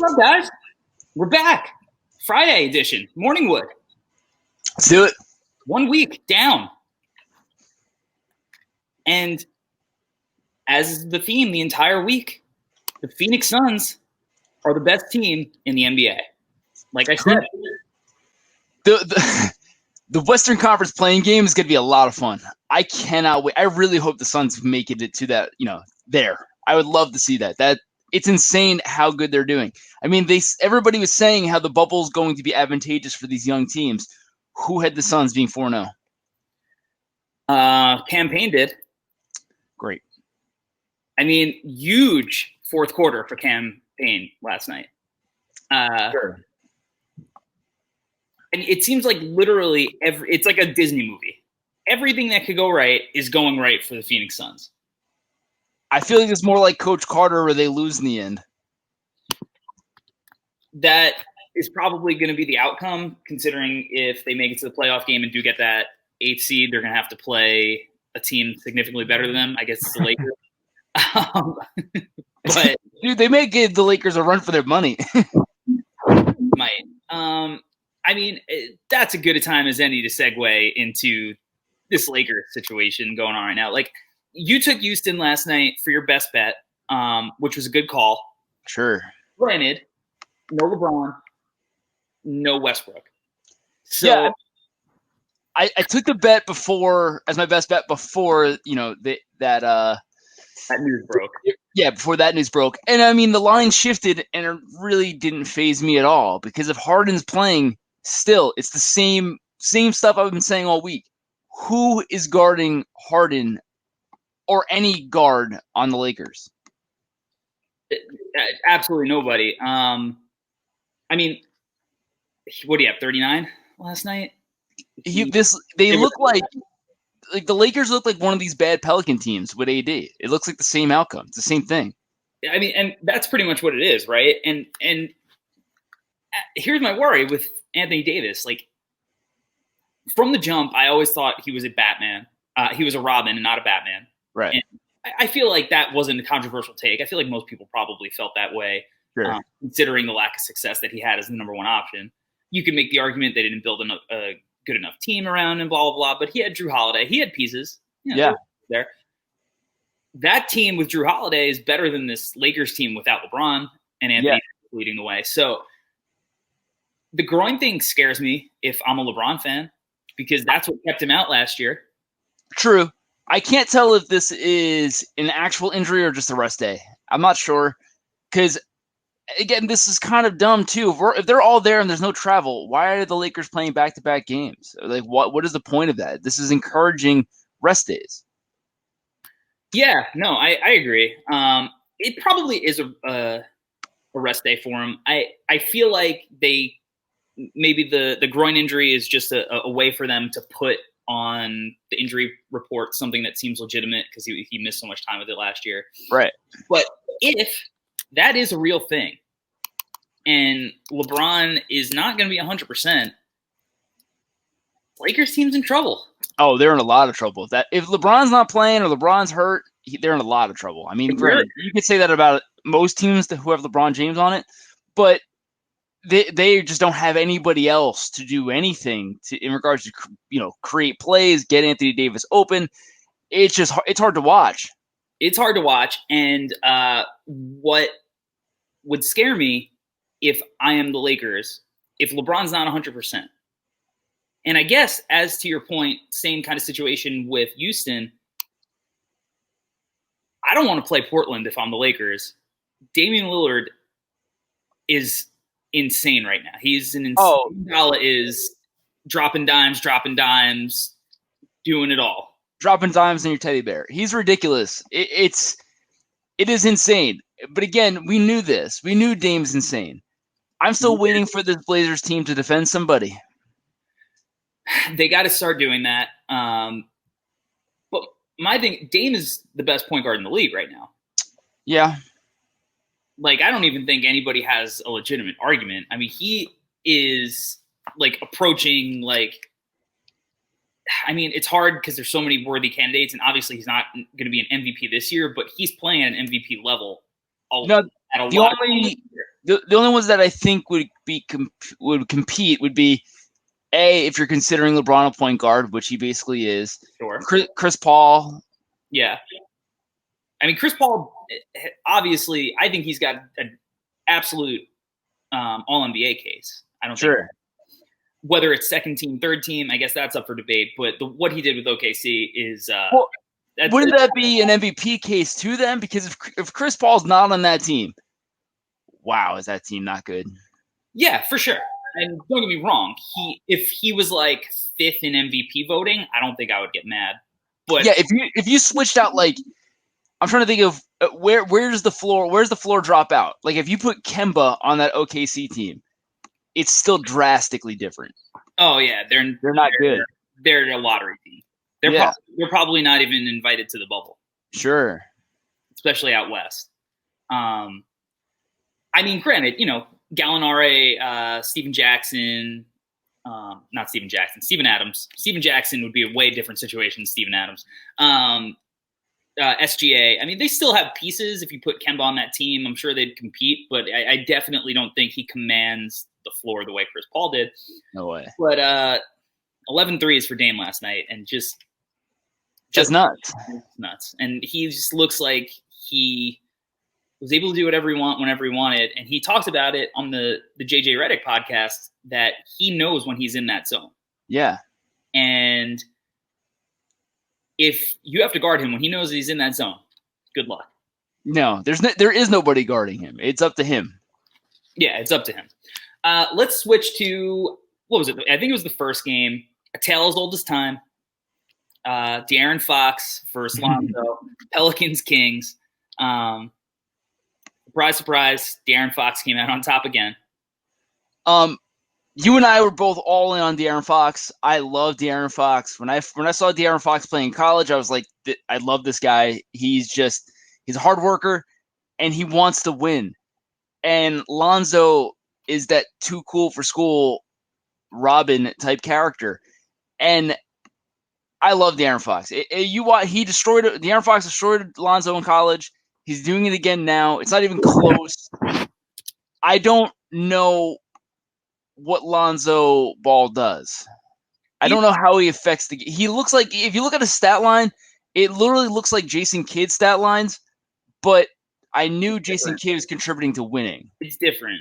What's up, guys? We're back. Friday edition, Morningwood. Let's do it. 1 week down. And as is the theme the entire week, the Phoenix Suns are the best team in the NBA. Like I said. The Western Conference playing game is going to be a lot of fun. I cannot wait. I really hope the Suns make it to that, there. I would love to see that. It's insane how good they're doing. I mean, everybody was saying how the bubble is going to be advantageous for these young teams. Who had the Suns being 4-0? Cam Payne did. Great. I mean, huge fourth quarter for Cam Payne last night. Sure. And it seems like literally it's like a Disney movie. Everything that could go right is going right for the Phoenix Suns. I feel like it's more like Coach Carter where they lose in the end. That is probably going to be the outcome, considering if they make it to the playoff game and do get that 8th seed, they're going to have to play a team significantly better than them. I guess it's the Lakers. But dude, they may give the Lakers a run for their money. Might. I mean, that's as good a time as any to segue into this Lakers situation going on right now. Like, you took Houston last night for your best bet, which was a good call. Sure. Granted, no LeBron, no Westbrook. So yeah, I took the bet as my best bet before, that news broke. Yeah, before that news broke. And I mean, the line shifted and it really didn't faze me at all because if Harden's playing still, it's the same stuff I've been saying all week. Who is guarding Harden or any guard on the Lakers? Absolutely nobody. I mean, what do you have, 39 last night? They look like the Lakers look like one of these bad Pelican teams with AD. It looks like the same outcome. It's the same thing. I mean, and that's pretty much what it is, right? And here's my worry with Anthony Davis. Like, from the jump, I always thought he was a Batman. He was a Robin and not a Batman. Right. And I feel like that wasn't a controversial take. I feel like most people probably felt that way, sure. Considering the lack of success that he had as the number one option. You can make the argument they didn't build a good enough team around him, blah, blah, blah. But he had Drew Holiday. He had pieces. There. That team with Drew Holiday is better than this Lakers team without LeBron and Anthony leading the way. So the groin thing scares me if I'm a LeBron fan because that's what kept him out last year. True. I can't tell if this is an actual injury or just a rest day. I'm not sure because, again, this is kind of dumb too. If they're all there and there's no travel, why are the Lakers playing back-to-back games? Like, what is the point of that? This is encouraging rest days. Yeah, no, I agree. It probably is a rest day for him. I feel like maybe the groin injury is just a way for them to put on the injury report something that seems legitimate because he missed so much time with it last year. Right. But if that is a real thing and LeBron is not going to be 100%, Lakers team's in trouble. Oh, they're in a lot of trouble. If LeBron's not playing or LeBron's hurt, they're in a lot of trouble. I mean, granted, you could say that about most teams who have LeBron James on it, but they just don't have anybody else to do anything in regards to create plays, get Anthony Davis open. It's hard to watch. It's hard to watch, and what would scare me if I am the Lakers, if LeBron's not 100%. And I guess, as to your point, same kind of situation with Houston, I don't want to play Portland if I'm the Lakers. Damian Lillard is insane right now. He's an insane is dropping dimes, doing it all. Dropping dimes in your teddy bear. He's ridiculous. It is insane. But again, we knew this. We knew Dame's insane. I'm still waiting for this Blazers team to defend somebody. They got to start doing that. But my thing, Dame is the best point guard in the league right now. Yeah. Like, I don't even think anybody has a legitimate argument. I mean, he is like approaching it's hard because there's so many worthy candidates, and obviously he's not going to be an MVP this year, but he's playing at an MVP level. The only ones that I think would compete would be if you're considering LeBron a point guard, which he basically is. Sure. Chris Paul. Yeah. I mean, Chris Paul, obviously, I think he's got an absolute All-NBA case. I don't think whether it's second team, third team, I guess that's up for debate. But what he did with OKC is wouldn't that be an MVP case to them? Because if Chris Paul's not on that team, wow, is that team not good? Yeah, for sure. And don't get me wrong, if he was like fifth in MVP voting, I don't think I would get mad. But yeah, if you switched out, like, I'm trying to think of where's the floor drop out? Like, if you put Kemba on that OKC team, it's still drastically different. Oh yeah, they're not good. They're a lottery team. They're probably not even invited to the bubble. Sure. Especially out west. I mean, granted, Gallinari, Steven Jackson, not Steven Jackson, Steven Adams. Steven Jackson would be a way different situation than Steven Adams. SGA, I mean, they still have pieces. If you put Kemba on that team, I'm sure they'd compete, but I definitely don't think he commands the floor the way Chris Paul did. No way. But 11 threes for Dame last night, and just nuts. Nuts. And he just looks like he was able to do whatever he whenever he wanted. And he talks about it on the JJ Redick podcast that he knows when he's in that zone. Yeah. And if you have to guard him when he knows he's in that zone, good luck. No, there is nobody guarding him. It's up to him. Yeah, it's up to him. Let's switch to, what was it? I think it was the first game. A tale as old as time. Darren Fox versus Lonzo. Pelicans Kings. Surprise, surprise. Darren Fox came out on top again. You and I were both all in on Darren Fox. I love Darren Fox. When I saw Darren Fox play in college, I was like, I love this guy. He's a hard worker, and he wants to win. And Lonzo is that too cool for school Robin type character. And I love Darren Fox. Darren Fox destroyed Lonzo in college. He's doing it again now. It's not even close. I don't know what Lonzo Ball does. I don't know how he affects the game. He looks like, if you look at his stat line, it literally looks like Jason Kidd's stat lines, but I knew Jason Kidd was contributing to winning. It's different.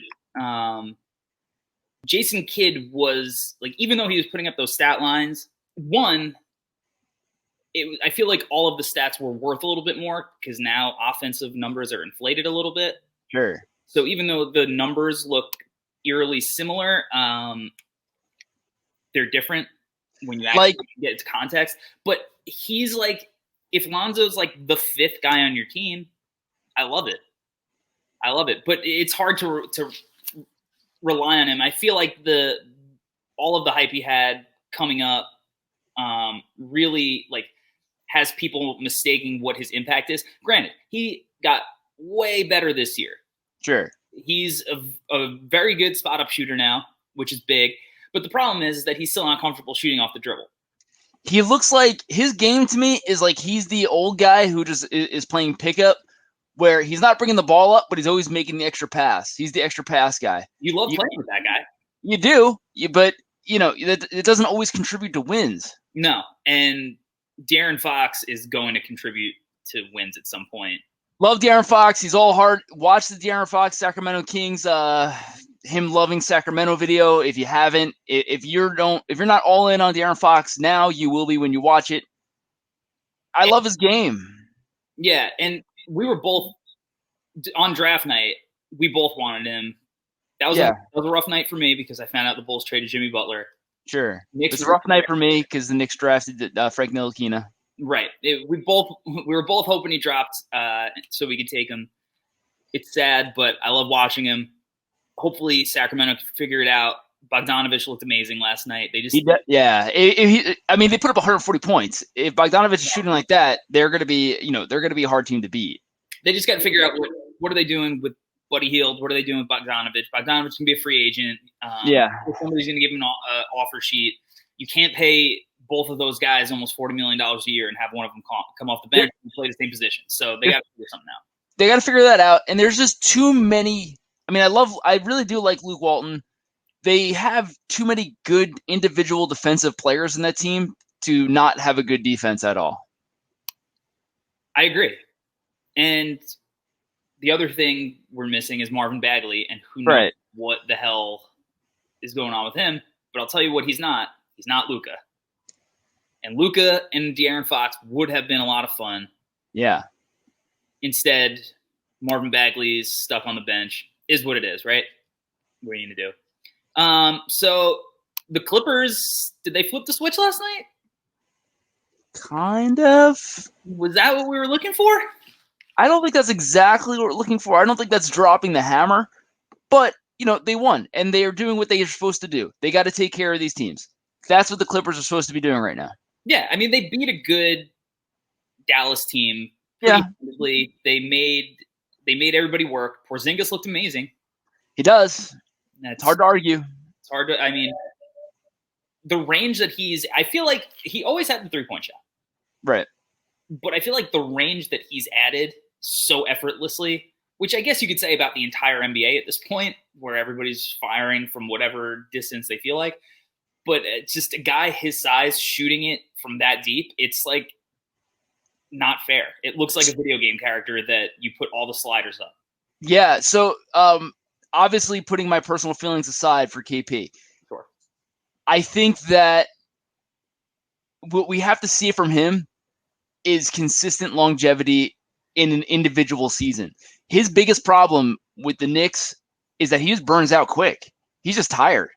Jason Kidd was, like, even though he was putting up those stat lines, I feel like all of the stats were worth a little bit more because now offensive numbers are inflated a little bit. Sure. So even though the numbers look eerily similar, they're different when you actually get into context. But he's like, if Lonzo's like the fifth guy on your team, I love it. But it's hard to rely on him. I feel like all of the hype he had coming up really like has people mistaking what his impact is. Granted, he got way better this year. Sure. He's a very good spot-up shooter now, which is big. But the problem is that he's still not comfortable shooting off the dribble. He looks like his game to me is like he's the old guy who just is playing pickup, where he's not bringing the ball up, but he's always making the extra pass. He's the extra pass guy. You love playing with that guy. You do, but it doesn't always contribute to wins. No, and Darren Fox is going to contribute to wins at some point. Love Darren Fox. He's all hard. Watch the Darren Fox Sacramento Kings him loving Sacramento video. If you haven't, if you're not all in on Darren Fox now, you will be when you watch it. I love his game. Yeah, and we were both on draft night. We both wanted him. That was a rough night for me because I found out the Bulls traded Jimmy Butler. Sure, it's a rough night for me because the Knicks drafted Frank Ntilikina. Right. We were both hoping he dropped so we could take him. It's sad, but I love watching him. Hopefully Sacramento can figure it out. Bogdanovich looked amazing last night. They put up 140 points. If Bogdanovich is shooting like that, they're going to be a hard team to beat. They just got to figure out what are they doing with Buddy Hield? What are they doing with Bogdanovich? Bogdanovich can be a free agent. Somebody's going to give him an offer sheet. You can't pay both of those guys almost $40 million a year and have one of them come off the bench and play the same position. So they got to figure something out. They got to figure that out. And there's just too many. I mean, I really do like Luke Walton. They have too many good individual defensive players in that team to not have a good defense at all. I agree. And the other thing we're missing is Marvin Bagley, and who knows what the hell is going on with him. But I'll tell you what he's not. He's not Luka. And Luka and Darren Fox would have been a lot of fun. Yeah. Instead, Marvin Bagley's stuck on the bench. Is what it is, right? What are you going to do? So the Clippers, did they flip the switch last night? Kind of. Was that what we were looking for? I don't think that's exactly what we're looking for. I don't think that's dropping the hammer. But, they won, and they are doing what they are supposed to do. They got to take care of these teams. That's what the Clippers are supposed to be doing right now. Yeah, I mean, they beat a good Dallas team. Yeah. They made everybody work. Porzingis looked amazing. He does. It's hard to argue. It's hard to, I mean, the range that I feel like he always had the three-point shot. Right. But I feel like the range that he's added so effortlessly, which I guess you could say about the entire NBA at this point, where everybody's firing from whatever distance they feel like. But it's just a guy his size shooting it from that deep. It's like not fair. It looks like a video game character that you put all the sliders up. Yeah. So obviously putting my personal feelings aside for KP, sure. I think that what we have to see from him is consistent longevity in an individual season. His biggest problem with the Knicks is that he just burns out quick. He's just tired.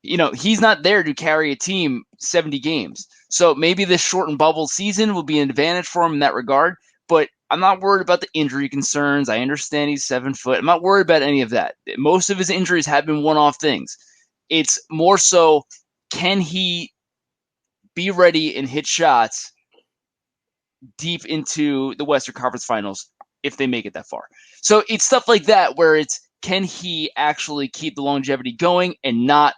He's not there to carry a team 70 games. So maybe this shortened bubble season will be an advantage for him in that regard. But I'm not worried about the injury concerns. I understand he's 7 foot. I'm not worried about any of that. Most of his injuries have been one-off things. It's more so, can he be ready and hit shots deep into the Western Conference Finals if they make it that far? So it's stuff like that where it's, can he actually keep the longevity going and not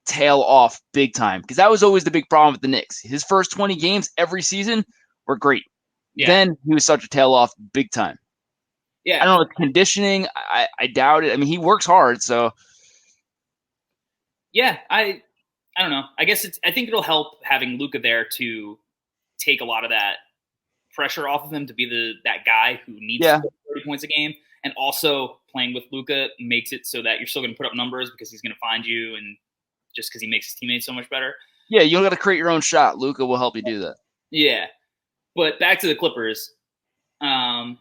tail off big time? Because that was always the big problem with the Knicks. His first 20 games every season were great. Yeah. Then he was such a tail off big time. Yeah. I don't know, with conditioning, I doubt it. I mean, he works hard, so. Yeah, I don't know. I think it'll help having Luka there to take a lot of that pressure off of him, to be that guy who needs 30 points a game. And also playing with Luka makes it so that you're still going to put up numbers because he's going to find you, and just because he makes his teammates so much better. Yeah, you don't got to create your own shot. Luka will help you do that. Yeah. But back to the Clippers. I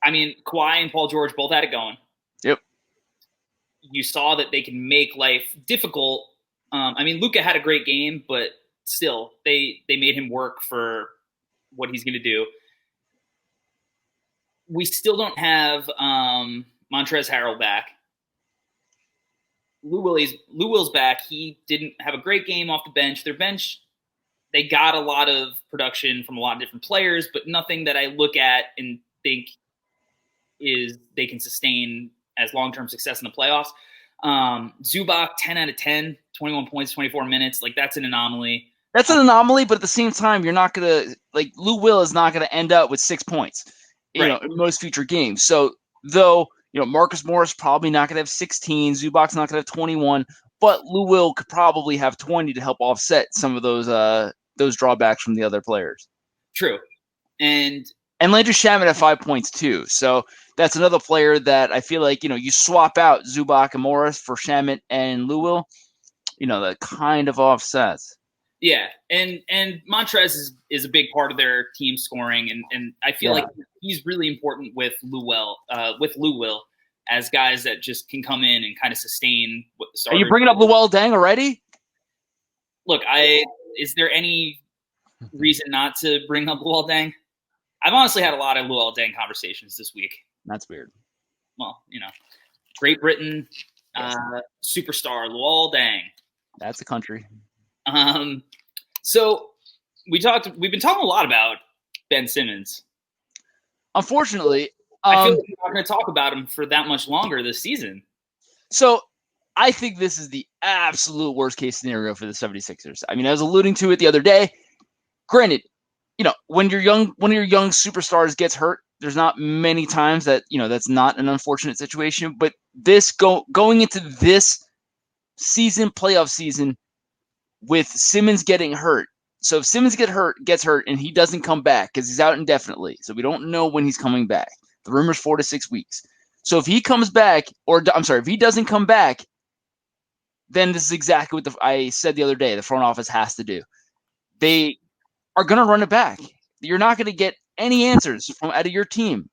mean, Kawhi and Paul George both had it going. Yep. You saw that they can make life difficult. I mean, Luka had a great game, but still, they made him work for what he's going to do. We still don't have Montrezl Harrell back. Lou Will's back. He didn't have a great game off the bench. Their bench, they got a lot of production from a lot of different players, but nothing that I look at and think is they can sustain as long-term success in the playoffs. Zubac, 10 out of 10, 21 points, 24 minutes. Like, that's an anomaly. That's an anomaly, but at the same time, you're not going to – like, Lou Will is not going to end up with 6 points, in most future games. So, though, Marcus Morris probably not going to have 16, Zubac's not going to have 21, but Lou Will could probably have 20 to help offset some of those drawbacks from the other players. True. And Landry Shamet at 5 points too. So that's another player that I feel like, you swap out Zubac and Morris for Shamet and Lou Will, that kind of offsets. Yeah. And Montrez is a big part of their team scoring. And I feel like he's really important with Lou Will as guys that just can come in and kind of sustain what the starters. Are you bringing up Luol Deng already? Look, is there any reason not to bring up Luol Deng? I've honestly had a lot of Luol Deng conversations this week. That's weird. Well, Great Britain, superstar Luol Deng. That's a country. So we've been talking a lot about Ben Simmons. Unfortunately, I feel like we're not going to talk about him for that much longer this season. So I think this is the absolute worst case scenario for the 76ers. I mean, I was alluding to it the other day. Granted, when one of your young superstars gets hurt, there's not many times that, that's not an unfortunate situation. But this going into this season, playoff season, with Simmons getting hurt. So if Simmons gets hurt, and he doesn't come back because he's out indefinitely, so we don't know when he's coming back. The rumor's 4 to 6 weeks. So if he comes back, if he doesn't come back, then this is exactly what I said the other day the front office has to do. They are going to run it back. You're not going to get any answers out of your team.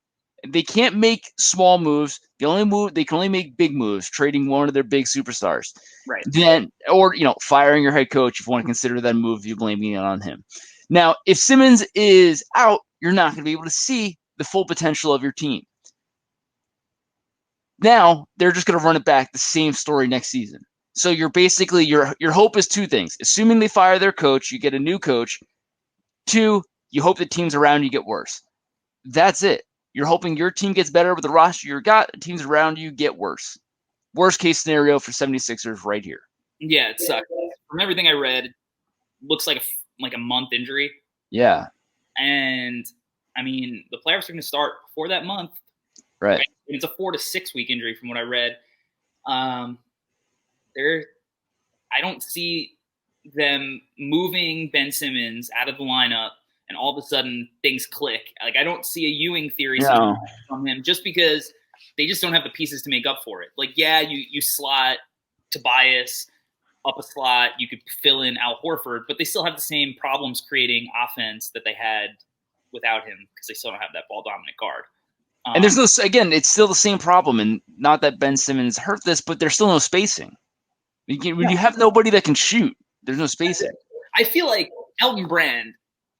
They can't make small moves. They can only make big moves, trading one of their big superstars. Right. Then, or firing your head coach if you want to consider that move, you blaming it on him. Now, if Simmons is out, you're not going to be able to see the full potential of your team. Now they're just going to run it back, the same story next season. So you're basically your hope is two things. Assuming they fire their coach, you get a new coach. 2, you hope the teams around you get worse. That's it. You're hoping your team gets better with the roster you got. The teams around you get worse. Worst case scenario for 76ers right here. Yeah, it sucks. From everything I read, looks like a month injury. Yeah. And I mean, the playoffs are going to start before that month. Right. And it's a 4 to 6 week injury from what I read. I don't see them moving Ben Simmons out of the lineup and all of a sudden things click. Like, I don't see a Ewing theory from him just because they just don't have the pieces to make up for it. Like, yeah, you slot Tobias up a slot. You could fill in Al Horford, but they still have the same problems creating offense that they had without him because they still don't have that ball dominant guard. And there's it's still the same problem. And not that Ben Simmons hurt this, but there's still no spacing. When you have nobody that can shoot, there's no spacing. I feel like Elton Brand,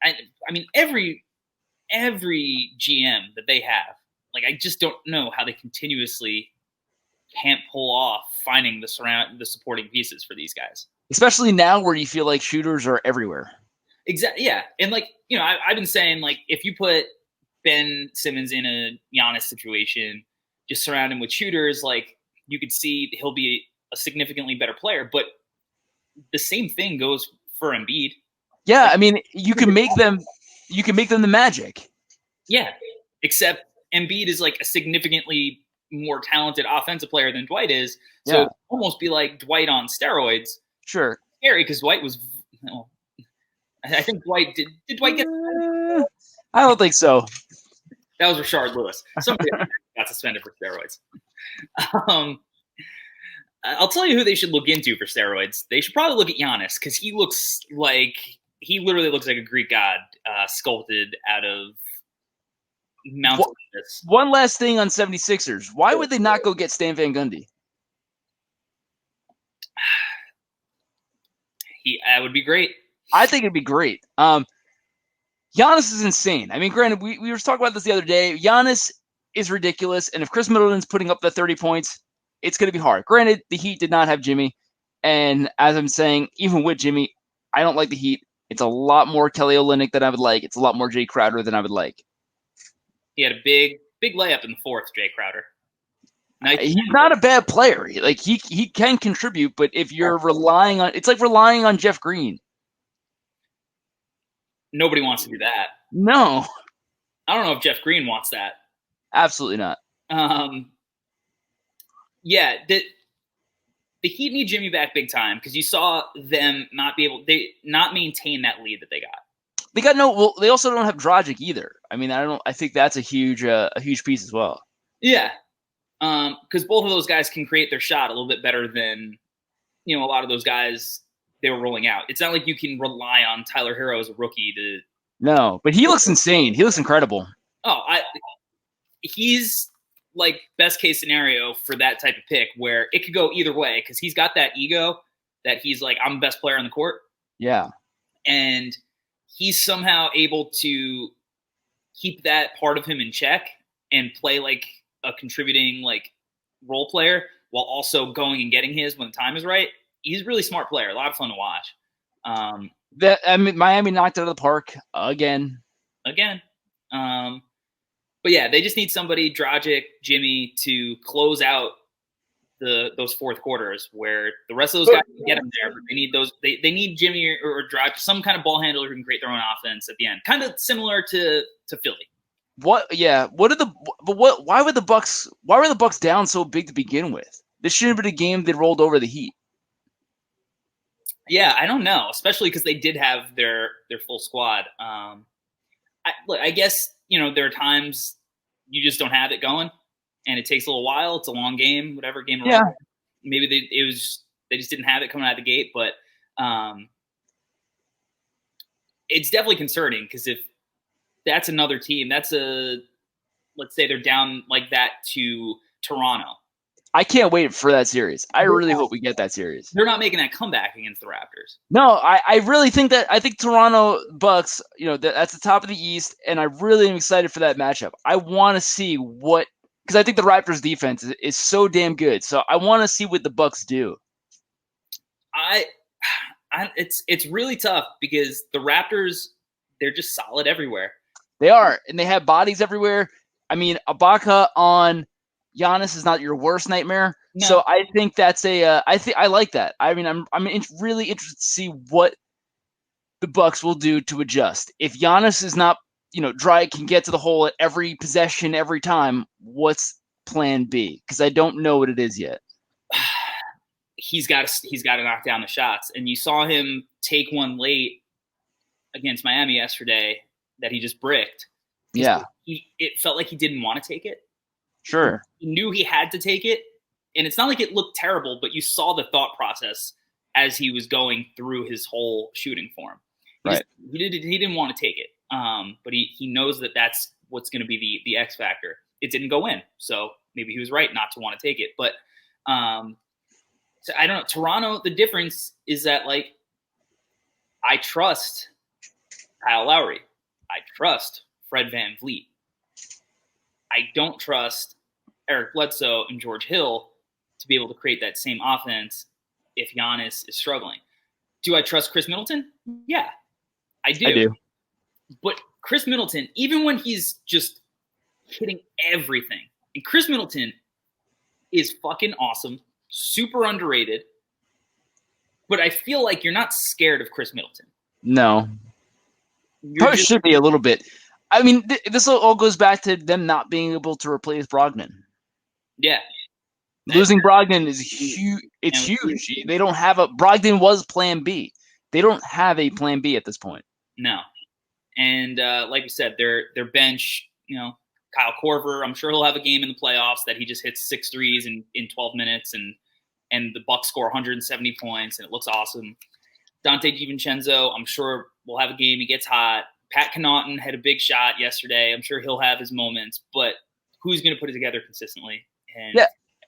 I mean, every GM that they have, like, I just don't know how they continuously can't pull off finding the supporting pieces for these guys. Especially now where you feel like shooters are everywhere. Exactly. Yeah. And like, I've been saying, like, if you put Ben Simmons in a Giannis situation, just surround him with shooters, like, you could see he'll be a significantly better player. But the same thing goes for Embiid. Yeah, I mean, you can make them the Magic. Yeah, except Embiid is like a significantly more talented offensive player than Dwight is. So it'd almost be like Dwight on steroids. Sure. Scary because Dwight was. I think Dwight did Dwight get? I don't think so. That was Rashard Lewis. Somebody got suspended for steroids. I'll tell you who they should look into for steroids. They should probably look at Giannis because he literally looks like a Greek god sculpted out of Mount Olympus. One last thing on 76ers. Why would they not go get Stan Van Gundy? That would be great. I think it'd be great. Giannis is insane. I mean, granted, we were talking about this the other day. Giannis is ridiculous, and if Chris Middleton's putting up the 30 points, it's going to be hard. Granted, the Heat did not have Jimmy, and as I'm saying, even with Jimmy, I don't like the Heat. It's a lot more Kelly Olynyk than I would like. It's a lot more Jay Crowder than I would like. He had a big layup in the fourth, Jay Crowder. He's not a bad player. Like he can contribute, but if you're relying on Jeff Green. Nobody wants to do that. No. I don't know if Jeff Green wants that. Absolutely not. Yeah, the Heat need Jimmy back big time because you saw them not maintain that lead that they got. They also don't have Dragic either. I mean, I think that's a huge piece as well. Yeah. Because both of those guys can create their shot a little bit better than, a lot of those guys they were rolling out. It's not like you can rely on Tyler Hero as a rookie to. No, but he looks insane. He looks incredible. He's like best case scenario for that type of pick where it could go either way because he's got that ego that he's like, I'm the best player on the court. Yeah. And he's somehow able to keep that part of him in check and play like a contributing like role player while also going and getting his when the time is right. He's a really smart player. A lot of fun to watch. Miami knocked it out of the park again. But yeah, they just need somebody, Dragic, Jimmy, to close out those fourth quarters where the rest of those guys can get them there. But they need those. They need Jimmy or Dragic, some kind of ball handler who can create their own offense at the end. Kind of similar to Philly. What? Yeah. What are the? But what? Why were the Bucks? Why were the Bucks down so big to begin with? This shouldn't have been a game that rolled over the Heat. Yeah, I don't know, especially because they did have their full squad. I guess there are times you just don't have it going, and it takes a little while. It's a long game, whatever game. Yeah. Maybe they just didn't have it coming out of the gate, but it's definitely concerning because if that's another team, let's say they're down like that to Toronto. I can't wait for that series. I really hope we get that series. They're not making that comeback against the Raptors. No, I really think that Toronto Bucks, that's the top of the East, and I really am excited for that matchup. I want to see because I think the Raptors defense is so damn good. So I want to see what the Bucks do. It's really tough because the Raptors, they're just solid everywhere. They are, and they have bodies everywhere. I mean, Ibaka on Giannis is not your worst nightmare. No. So I think that's I like that. I mean, I'm really interested to see what the Bucks will do to adjust. If Giannis is not, dry, can get to the hole at every possession every time, what's plan B? Because I don't know what it is yet. He's got to knock down the shots, and you saw him take one late against Miami yesterday that he just bricked. Yeah, it felt like he didn't want to take it. Sure. He knew he had to take it, and it's not like it looked terrible, but you saw the thought process as he was going through his whole shooting form. He didn't want to take it, but he knows that that's what's going to be the X factor. It didn't go in, so maybe he was right not to want to take it. But so I don't know. Toronto, the difference is that, like, I trust Kyle Lowry. I trust Fred VanVleet. I don't trust Eric Bledsoe and George Hill to be able to create that same offense if Giannis is struggling. Do I trust Chris Middleton? Yeah, I do. But Chris Middleton, even when he's just hitting everything, and Chris Middleton is fucking awesome, super underrated, but I feel like you're not scared of Chris Middleton. No. Probably should be a little bit. I mean, this all goes back to them not being able to replace Brogdon. Yeah. Losing Brogdon is huge. It's huge. They don't have Brogdon was plan B. They don't have a plan B at this point. No. And like you said, their bench, Kyle Korver, I'm sure he'll have a game in the playoffs that he just hits 6 threes in 12 minutes and the Bucks score 170 points and it looks awesome. Dante DiVincenzo, I'm sure will have a game. He gets hot. Pat Connaughton had a big shot yesterday. I'm sure he'll have his moments, but who's going to put it together consistently?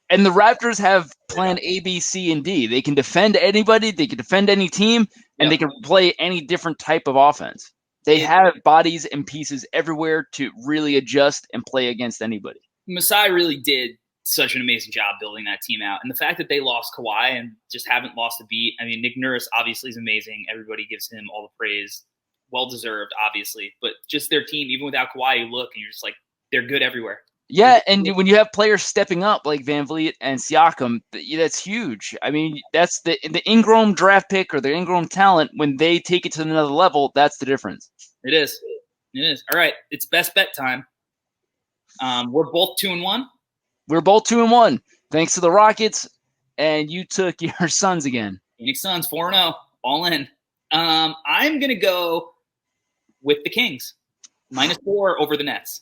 And the Raptors have plan A, B, C, and D. They can defend anybody. They can defend any team, and they can play any different type of offense. They have bodies and pieces everywhere to really adjust and play against anybody. Masai really did such an amazing job building that team out. And the fact that they lost Kawhi and just haven't lost a beat. I mean, Nick Nurse obviously is amazing. Everybody gives him all the praise. Well-deserved, obviously. But just their team, even without Kawhi, you look and you're just like, they're good everywhere. Yeah, and when you have players stepping up like VanVleet and Siakam, that's huge. I mean, that's the ingrown draft pick or the ingrown talent. When they take it to another level, that's the difference. It is. All right, it's best bet time. We're both 2-1. We're both 2-1. Thanks to the Rockets, and you took your Suns again. Phoenix Suns 4-0, all in. I'm gonna go with the Kings, -4 over the Nets.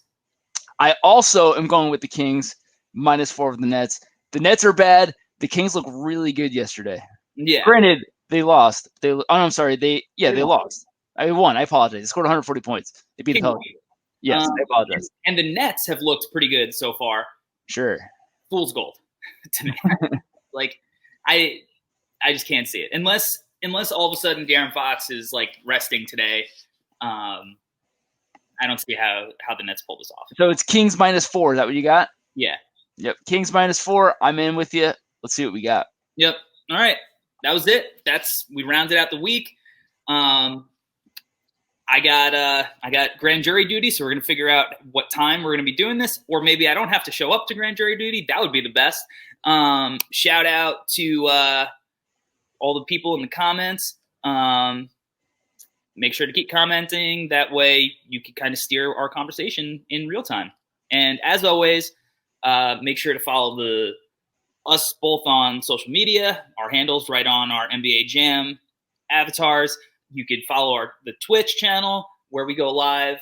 I also am going with the Kings, -4 over the Nets. The Nets are bad. The Kings look really good yesterday. Yeah. Granted, they lost. I'm sorry. They lost. I won. I apologize. They scored 140 points. They beat the Pelicans. Yes, I apologize. And the Nets have looked pretty good so far. Sure. Fool's gold to me. Like, I just can't see it unless all of a sudden Darren Fox is like resting today. I don't see how the Nets pull this off. So it's Kings -4. Is that what you got? Yeah. Yep. Kings -4. I'm in with you. Let's see what we got. Yep. All right. That was it. We rounded out the week. I got grand jury duty, so we're gonna figure out what time we're gonna be doing this, or maybe I don't have to show up to grand jury duty. That would be the best. Shout out to all the people in the comments. make sure to keep commenting. That way you can kind of steer our conversation in real time. And as always, make sure to follow us both on social media. Our handles right on our NBA Jam avatars. You could follow the Twitch channel where we go live.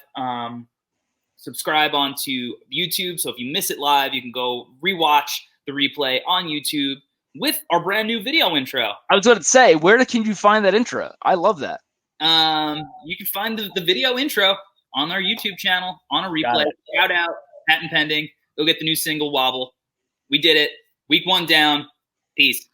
Subscribe onto YouTube. So if you miss it live, you can go rewatch the replay on YouTube with our brand new video intro. I was going to say, where can you find that intro? I love that. You can find the video intro on our YouTube channel on a replay. Shout out, patent pending. Go get the new single Wobble. We did it. Week 1 down. Peace.